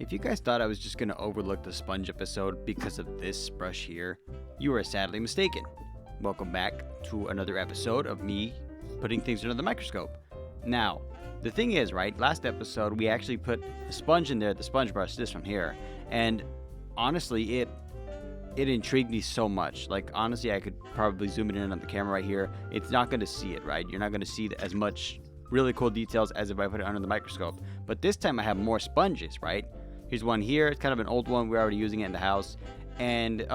If you guys thought I was just going to overlook the sponge episode because of this brush here, you are sadly mistaken. Welcome back to another episode of me putting things under the microscope. Now, the thing is, right, last episode we actually put a sponge in there, the sponge brush, this one here, and honestly, it intrigued me so much. Like, honestly, I could probably zoom it in on the camera right here. It's not going to see it, right? You're not going to see as much really cool details as if I put it under the microscope. But this time I have more sponges, right? Here's one here. It's kind of an old one. We're already using it in the house. And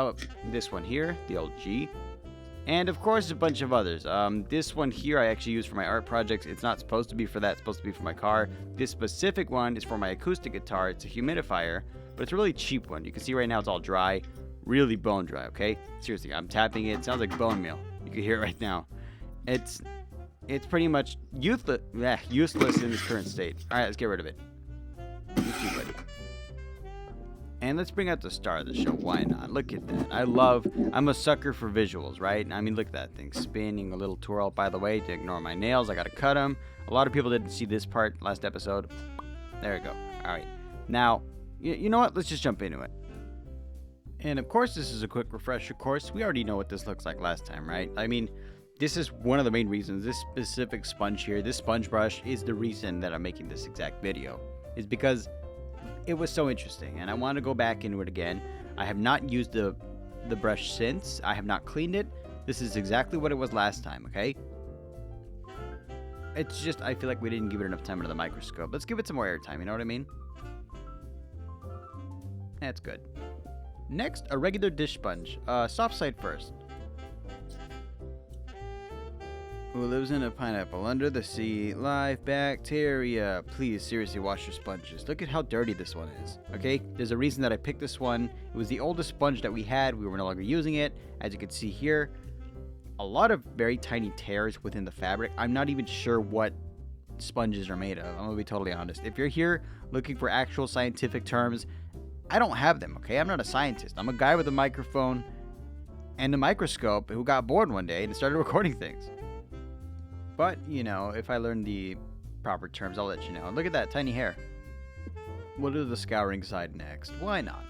this one here, the old G. And of course, a bunch of others. This one here I actually use for my art projects. It's not supposed to be for that. It's supposed to be for my car. This specific one is for my acoustic guitar. It's a humidifier, but it's a really cheap one. You can see right now it's all dry. Really bone dry, okay? Seriously, I'm tapping it. It sounds like bone meal. You can hear it right now. It's pretty much useless in its current state. All right, let's get rid of it. You too, buddy. And let's bring out the star of the show. Why not? Look at that. I'm a sucker for visuals, right? I mean, look at that thing spinning a little twirl. By the way, to ignore my nails, I got to cut them. A lot of people didn't see this part last episode. There we go. All right. Now, you know what? Let's just jump into it. And of course, this is a quick refresher course. We already know what this looks like last time, right? I mean, this is one of the main reasons. This specific sponge here, this sponge brush, is the reason that I'm making this exact video. Is because it was so interesting, and I want to go back into it again. I have not used the brush since. I have not cleaned it. This is exactly what it was last time, okay? It's just, I feel like we didn't give it enough time under the microscope. Let's give it some more airtime, you know what I mean? That's good. Next, a regular dish sponge. Soft side first. Who lives in a pineapple under the sea? Live bacteria. Please, seriously, wash your sponges. Look at how dirty this one is. Okay? There's a reason that I picked this one. It was the oldest sponge that we had. We were no longer using it. As you can see here, a lot of very tiny tears within the fabric. I'm not even sure what sponges are made of. I'm gonna be totally honest. If you're here looking for actual scientific terms, I don't have them, okay? I'm not a scientist. I'm a guy with a microphone and a microscope who got bored one day and started recording things. But, you know, if I learn the proper terms, I'll let you know. Look at that tiny hair. We'll do the scouring side next. Why not?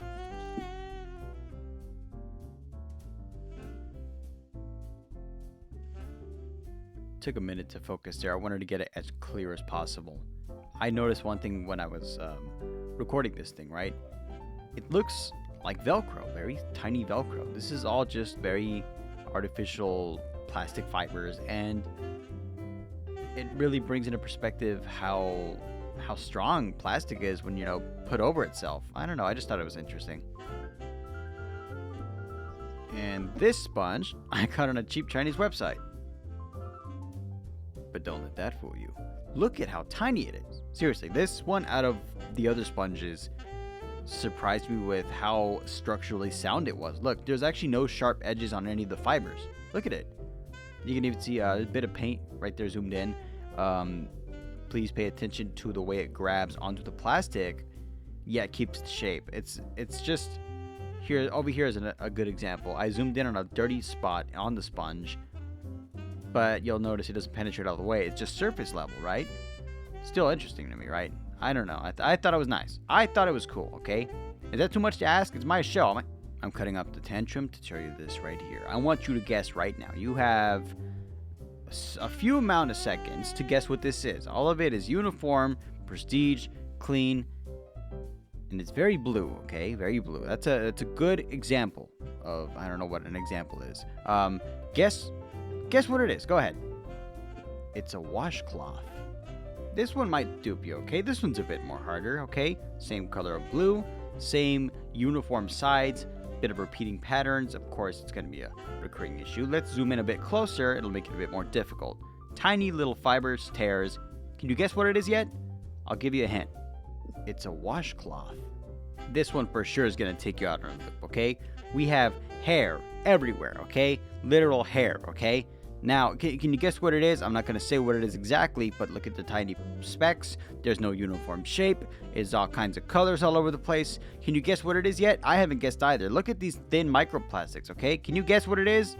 Took a minute to focus there. I wanted to get it as clear as possible. I noticed one thing when I was recording this thing, right? It looks like Velcro, very tiny Velcro. This is all just very artificial plastic fibers, and it really brings into perspective how strong plastic is when, you know, put over itself. I don't know, I just thought it was interesting. And this sponge I got on a cheap Chinese website. But don't let that fool you. Look at how tiny it is. Seriously, this one out of the other sponges surprised me with how structurally sound it was. Look, there's actually no sharp edges on any of the fibers. Look at it. You can even see a bit of paint right there zoomed in. Please pay attention to the way it grabs onto the plastic. Yeah, it keeps its shape. It's just here. Over here is a good example. I zoomed in on a dirty spot on the sponge, but you'll notice it doesn't penetrate all the way. It's just surface level, right? Still interesting to me, right? I don't know. I thought it was nice. I thought it was cool, okay? Is that too much to ask? It's my show. I'm cutting up the tantrum to show you this right here. I want you to guess right now. You have a few amount of seconds to guess what this is. All of it is uniform, prestige, clean, and it's very blue, okay? Very blue. That's a good example of, I don't know what an example is. Guess what it is. Go ahead. It's a washcloth. This one might dupe you, okay? This one's a bit more harder, okay? Same color of blue, same uniform sides, bit of repeating patterns. Of course, it's going to be a recurring issue. Let's zoom in a bit closer. It'll make it a bit more difficult. Tiny little fibers, tears. Can you guess what it is yet? I'll give you a hint. It's a washcloth. This one for sure is going to take you out on a loop, okay? We have hair everywhere, okay? Literal hair, okay? Now, can you guess what it is? I'm not going to say what it is exactly, but look at the tiny specks. There's no uniform shape. It's all kinds of colors all over the place. Can you guess what it is yet? I haven't guessed either. Look at these thin microplastics, okay? Can you guess what it is?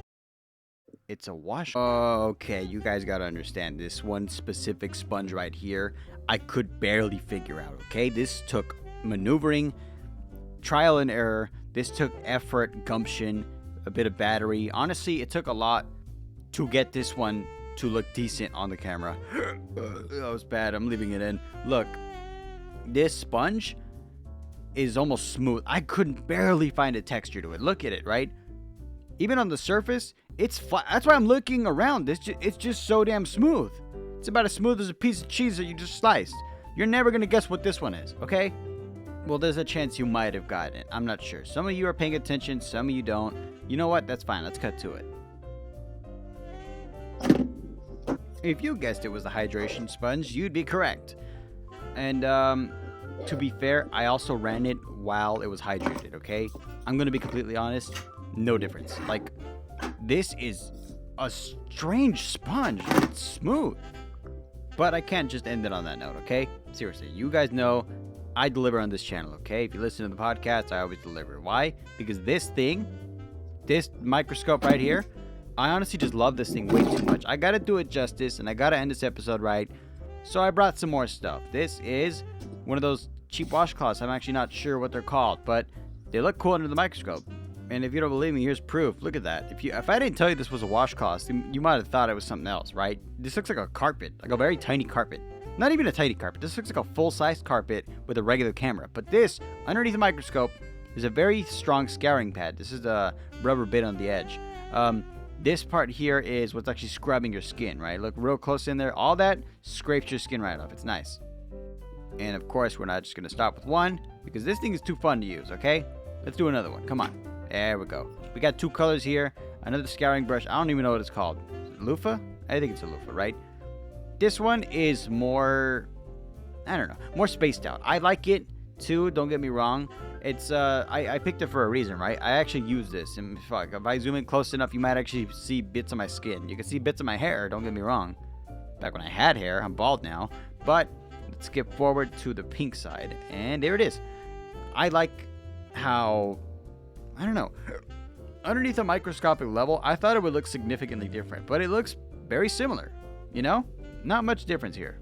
It's a wash. Okay, you guys got to understand this one specific sponge right here. I could barely figure out, okay? This took maneuvering, trial and error. This took effort, gumption, a bit of battery. Honestly, it took a lot to get this one to look decent on the camera. That was bad. I'm leaving it in. Look, this sponge is almost smooth. I couldn't barely find a texture to it. Look at it, right? Even on the surface, it's flat. That's why I'm looking around. It's just so damn smooth. It's about as smooth as a piece of cheese that you just sliced. You're never going to guess what this one is, okay? Well, there's a chance you might have gotten it. I'm not sure. Some of you are paying attention. Some of you don't. You know what? That's fine. Let's cut to it. If you guessed it was the hydration sponge, you'd be correct. And to be fair, I also ran it while it was hydrated, okay? I'm going to be completely honest. No difference. Like, this is a strange sponge. It's smooth. But I can't just end it on that note, okay? Seriously, you guys know I deliver on this channel, okay? If you listen to the podcast, I always deliver. Why? Because this microscope right here, I honestly just love this thing way too much. I gotta do it justice, and I gotta end this episode right. So I brought some more stuff. This is one of those cheap washcloths. I'm actually not sure what they're called, but they look cool under the microscope. And if you don't believe me, here's proof. Look at that. If I didn't tell you this was a washcloth, you might have thought it was something else, right? This looks like a carpet, like a very tiny carpet. Not even a tiny carpet. This looks like a full-sized carpet with a regular camera. But this, underneath the microscope, is a very strong scouring pad. This is the rubber bit on the edge. This part here is what's actually scrubbing your skin, right? Look real close in there. All that scrapes your skin right off. It's nice. And of course, we're not just going to stop with one, because this thing is too fun to use, okay? Let's do another one. Come on. There we go. We got two colors here. Another scouring brush. I don't even know what it's called. Is it loofah? I think it's a loofah, right? This one is more, I don't know, more spaced out. I like it too, don't get me wrong. It's I picked it for a reason, right? I actually use this, and if I zoom in close enough, you might actually see bits of my skin. You can see bits of my hair, don't get me wrong. Back when I had hair, I'm bald now. But let's skip forward to the pink side, and there it is. I like how, I don't know, underneath a microscopic level, I thought it would look significantly different, but it looks very similar, you know? Not much difference here.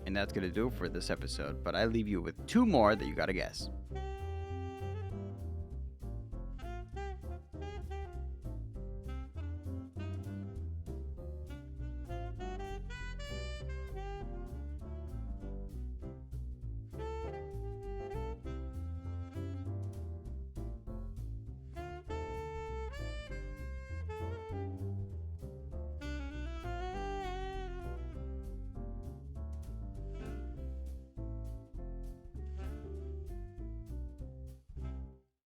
And that's going to do it for this episode, but I leave you with two more that you got to guess.